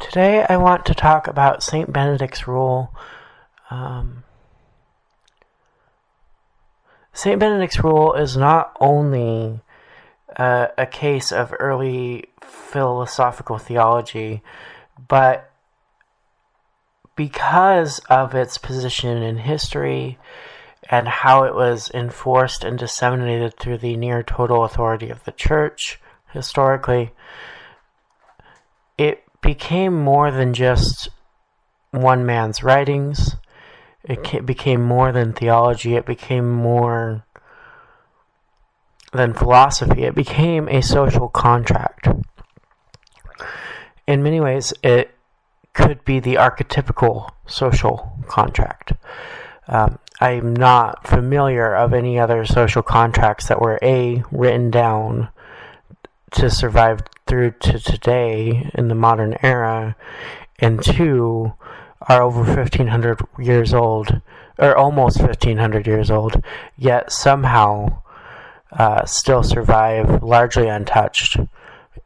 Today I want to talk about St. Benedict's rule. St. Benedict's rule is not only a case of early philosophical theology, but because of its position in history and how it was enforced and disseminated through the near total authority of the Church historically, it became more than just one man's writings. It became more than theology. It became more than philosophy. It became a social contract. In many ways, it could be the archetypical social contract. I'm not familiar of any other social contracts that were written down to survive through to today in the modern era, and two, are over 1,500 years old, or almost 1,500 years old, yet somehow still survive largely untouched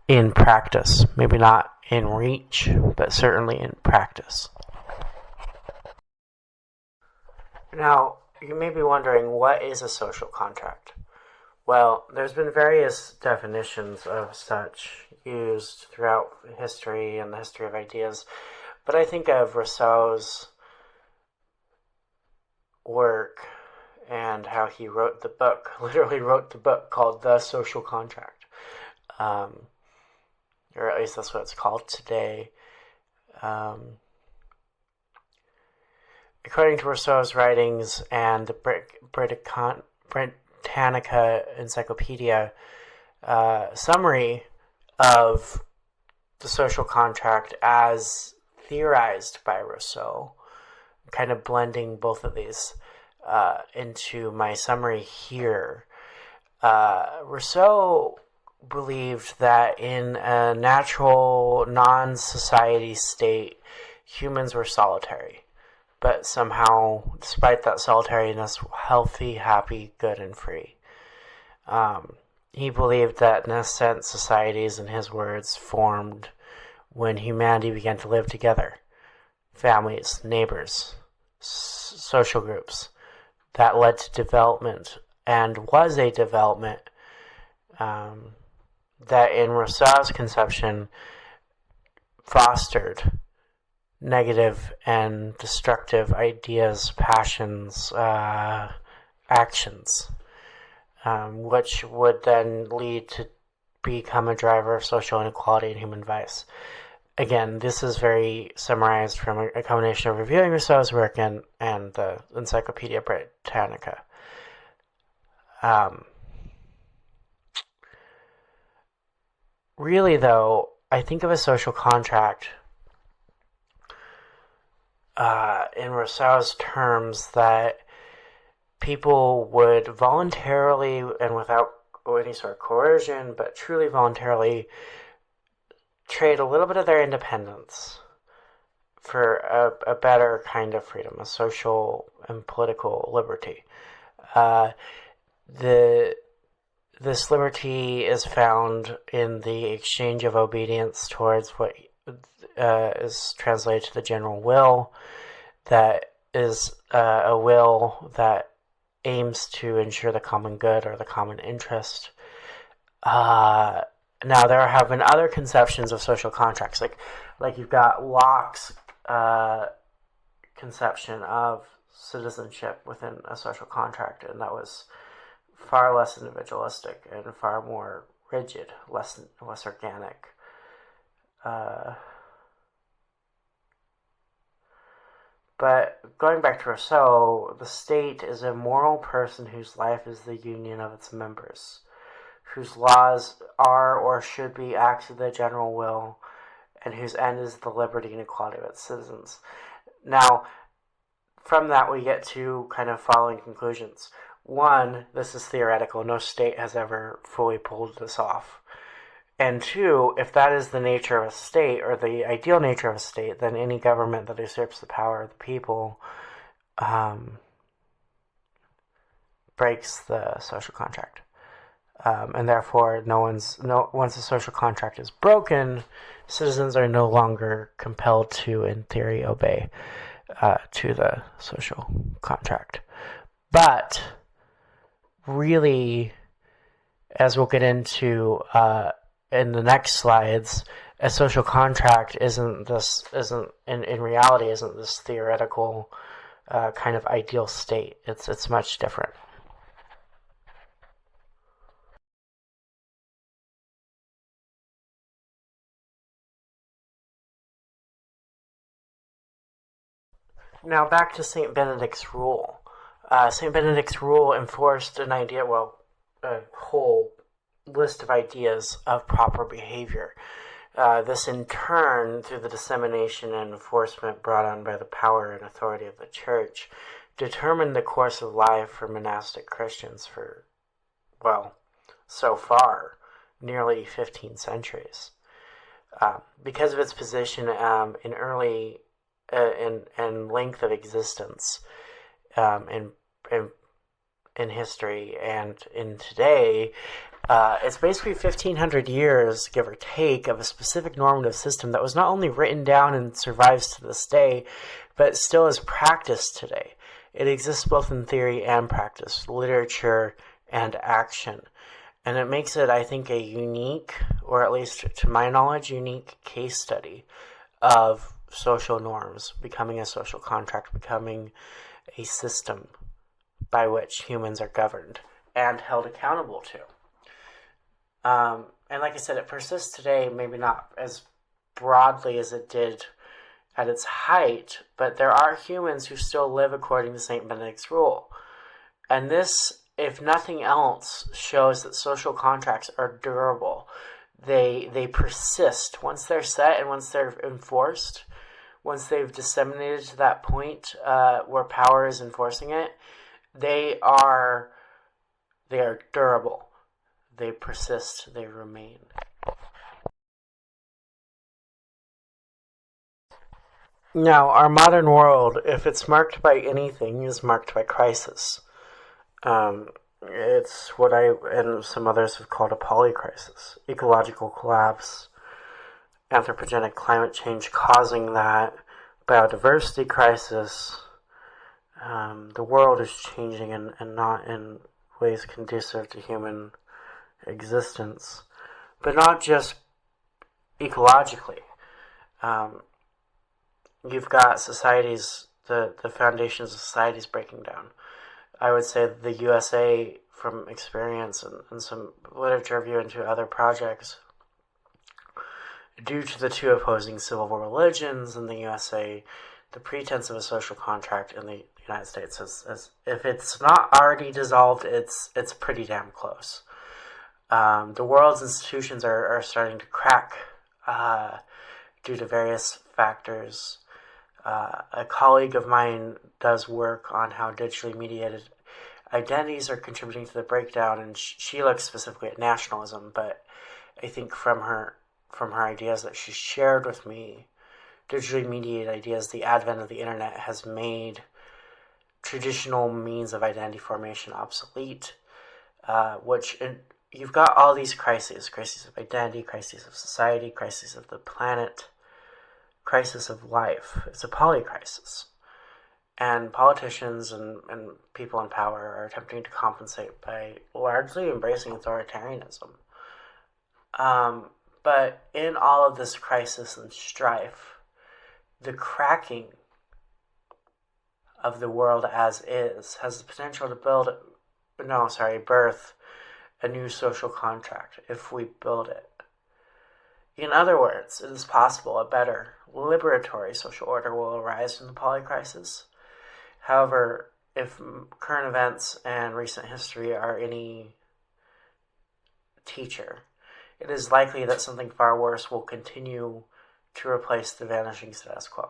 in practice. Maybe not in reach, but certainly in practice. Now, you may be wondering, what is a social contract? Well, there's been various definitions of such used throughout history and the history of ideas, but I think of Rousseau's work and how he wrote the book, literally wrote the book called The Social Contract. Or at least that's what it's called today. According to Rousseau's writings and the Britannica Encyclopedia summary of the social contract as theorized by Rousseau, kind of blending both of these into my summary here. Rousseau believed that in a natural, non-society state, humans were solitary, but somehow, despite that solitariness, healthy, happy, good, and free. He believed that, in a sense, societies, in his words, formed when humanity began to live together. Families, neighbors, social groups. That led to development, and was a development that, in Rousseau's conception, fostered negative and destructive ideas, passions, actions, which would then lead to become a driver of social inequality and human vice. Again, this is very summarized from a combination of reviewing Rousseau's work and the Encyclopedia Britannica. Really, though, I think of a social contract in Rousseau's terms that people would voluntarily and without any sort of coercion, but truly voluntarily, trade a little bit of their independence for a better kind of freedom, a social and political liberty. This liberty is found in the exchange of obedience towards what is translated to the general will, that is a will that aims to ensure the common good or the common interest. Now, there have been other conceptions of social contracts, like you've got Locke's conception of citizenship within a social contract, and that was far less individualistic and far more rigid, less organic. But going back to Rousseau, the state is a moral person whose life is the union of its members, whose laws are or should be acts of the general will, and whose end is the liberty and equality of its citizens. Now, from that we get two kind of following conclusions. One, this is theoretical. No state has ever fully pulled this off. And two, if that is the nature of a state, or the ideal nature of a state, then any government that usurps the power of the people breaks the social contract. and therefore once the social contract is broken, citizens are no longer compelled to, in theory, obey to the social contract. But really, as we'll get into in the next slides, a social contract isn't in reality this theoretical kind of ideal state. It's much different. Now back to St. Benedict's rule. St. Benedict's rule enforced an idea, a whole list of ideas of proper behavior. This in turn, through the dissemination and enforcement brought on by the power and authority of the Church, determined the course of life for monastic Christians for, so far, nearly 15 centuries. Because of its position in early and length of existence in history and in today, it's basically 1,500 years, give or take, of a specific normative system that was not only written down and survives to this day, but still is practiced today. It exists both in theory and practice, literature and action. And it makes it, I think, a unique, or at least to my knowledge, unique case study of social norms becoming a social contract, becoming a system by which humans are governed and held accountable to. And like I said, it persists today, maybe not as broadly as it did at its height, but there are humans who still live according to St. Benedict's rule. And this, if nothing else, shows that social contracts are durable. They persist. Once they're set and once they're enforced, once they've disseminated to that point where power is enforcing it, they are durable. They persist. They remain. Now, our modern world, if it's marked by anything, is marked by crisis. It's what I and some others have called a polycrisis. Ecological collapse, anthropogenic climate change causing that, biodiversity crisis. The world is changing and not in ways conducive to human existence, but not just ecologically. You've got societies, the foundations of societies breaking down. I would say the USA, from experience and some literature review into other projects, due to the two opposing civil religions in the USA, the pretense of a social contract in the United States is if it's not already dissolved, it's pretty damn close. The world's institutions are starting to crack due to various factors. A colleague of mine does work on how digitally mediated identities are contributing to the breakdown, and she looks specifically at nationalism, but I think from her ideas that she shared with me, digitally mediated ideas, the advent of the internet has made traditional means of identity formation obsolete, you've got all these crises of identity, crises of society, crises of the planet, crisis of life. It's a polycrisis. And politicians and people in power are attempting to compensate by largely embracing authoritarianism. But in all of this crisis and strife, the cracking of the world as is has the potential to birth a new social contract if we build it. In other words, it is possible a better, liberatory social order will arise from the polycrisis. However, if current events and recent history are any teacher, it is likely that something far worse will continue to replace the vanishing status quo.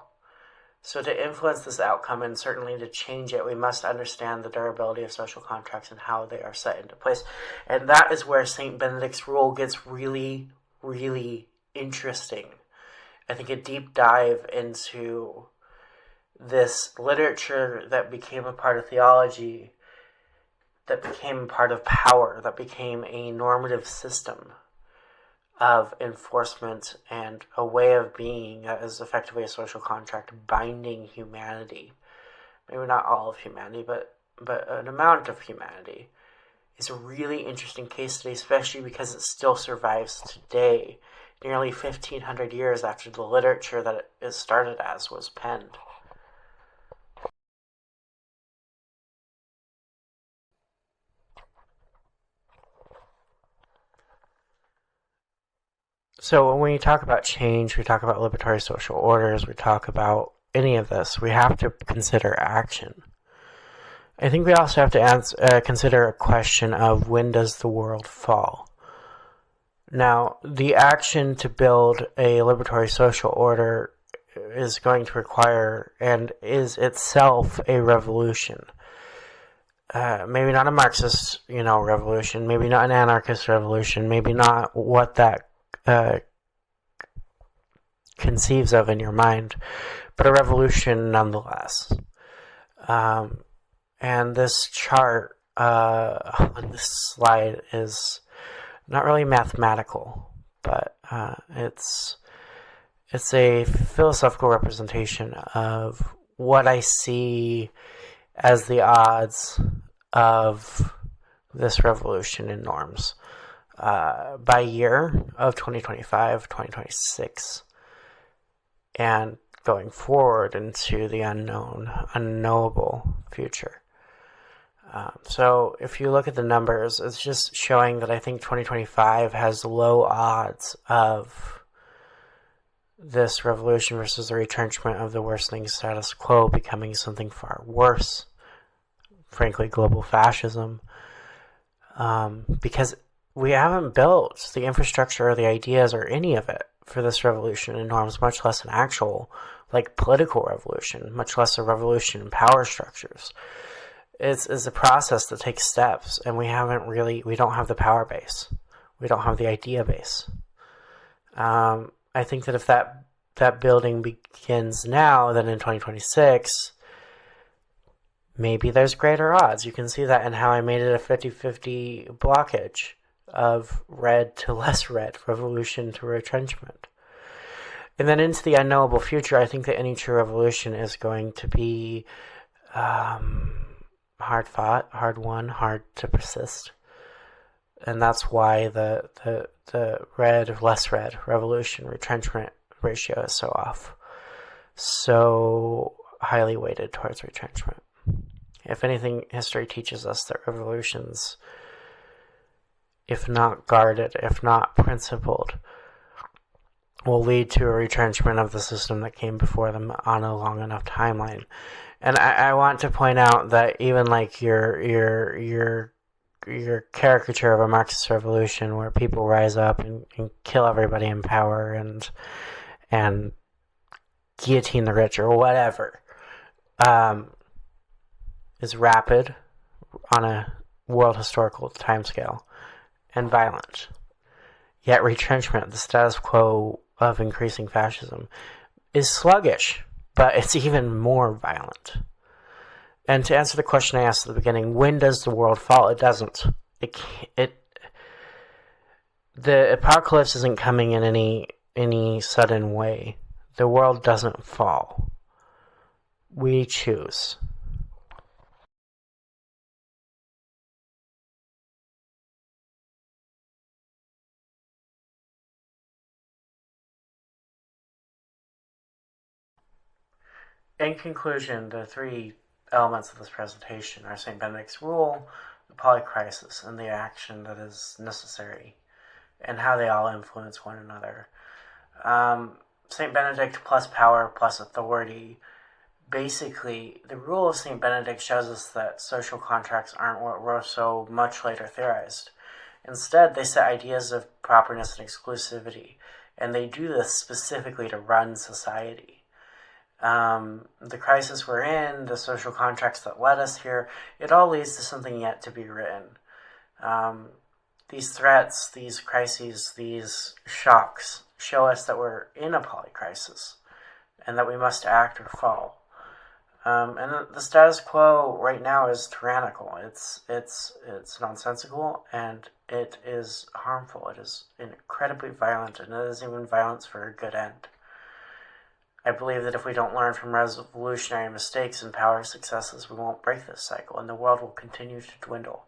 So to influence this outcome and certainly to change it, we must understand the durability of social contracts and how they are set into place. And that is where St. Benedict's rule gets really, really interesting. I think a deep dive into this literature that became a part of theology that became part of power, that became a normative system of enforcement and a way of being that is effectively a social contract binding humanity. Maybe not all of humanity, but an amount of humanity. Is a really interesting case study, especially because it still survives today, nearly 1,500 years after the literature that it started as was penned. So when we talk about change, we talk about liberatory social orders, we talk about any of this, we have to consider action. I think we also have to consider a question of when does the world fall? Now, the action to build a liberatory social order is going to require and is itself a revolution. Maybe not a Marxist, revolution, maybe not an anarchist revolution, maybe not what that conceives of in your mind, but a revolution nonetheless. And this chart on this slide is not really mathematical, but it's a philosophical representation of what I see as the odds of this revolution in norms by year of 2025, 2026, and going forward into the unknowable future. So if you look at the numbers, it's just showing that I think 2025 has low odds of this revolution versus the retrenchment of the worsening status quo becoming something far worse, frankly, global fascism, because we haven't built the infrastructure or the ideas or any of it for this revolution in norms, much less an actual, political revolution, much less a revolution in power structures. It's a process that takes steps, and we don't have the power base. We don't have the idea base. I think that if that building begins now, then in 2026, maybe there's greater odds. You can see that in how I made it a 50-50 blockage of red to less red, revolution to retrenchment. And then into the unknowable future, I think that any true revolution is going to be hard fought, hard won, hard to persist. And that's why the red, less red, revolution, retrenchment ratio is so off. So highly weighted towards retrenchment. If anything, history teaches us that revolutions, if not guarded, if not principled, will lead to a retrenchment of the system that came before them on a long enough timeline. And I want to point out that even your caricature of a Marxist revolution where people rise up and kill everybody in power and guillotine the rich or whatever, is rapid on a world historical timescale and violent. Yet retrenchment, the status quo of increasing fascism, is sluggish, but it's even more violent. And to answer the question I asked at the beginning, when does the world fall? It doesn't. The apocalypse isn't coming in any sudden way. The world doesn't fall. We choose. In conclusion, the three elements of this presentation are St. Benedict's rule, the polycrisis, and the action that is necessary, and how they all influence one another. St. Benedict plus power plus authority. Basically, the rule of St. Benedict shows us that social contracts aren't what were so much later theorized. Instead, they set ideas of properness and exclusivity, and they do this specifically to run society. The crisis we're in, the social contracts that led us here, it all leads to something yet to be written. These threats, these crises, these shocks show us that we're in a polycrisis and that we must act or fall. And the status quo right now is tyrannical. It's nonsensical, and it is harmful. It is incredibly violent, and it isn't even violence for a good end. I believe that if we don't learn from revolutionary mistakes and power successes, we won't break this cycle, and the world will continue to dwindle.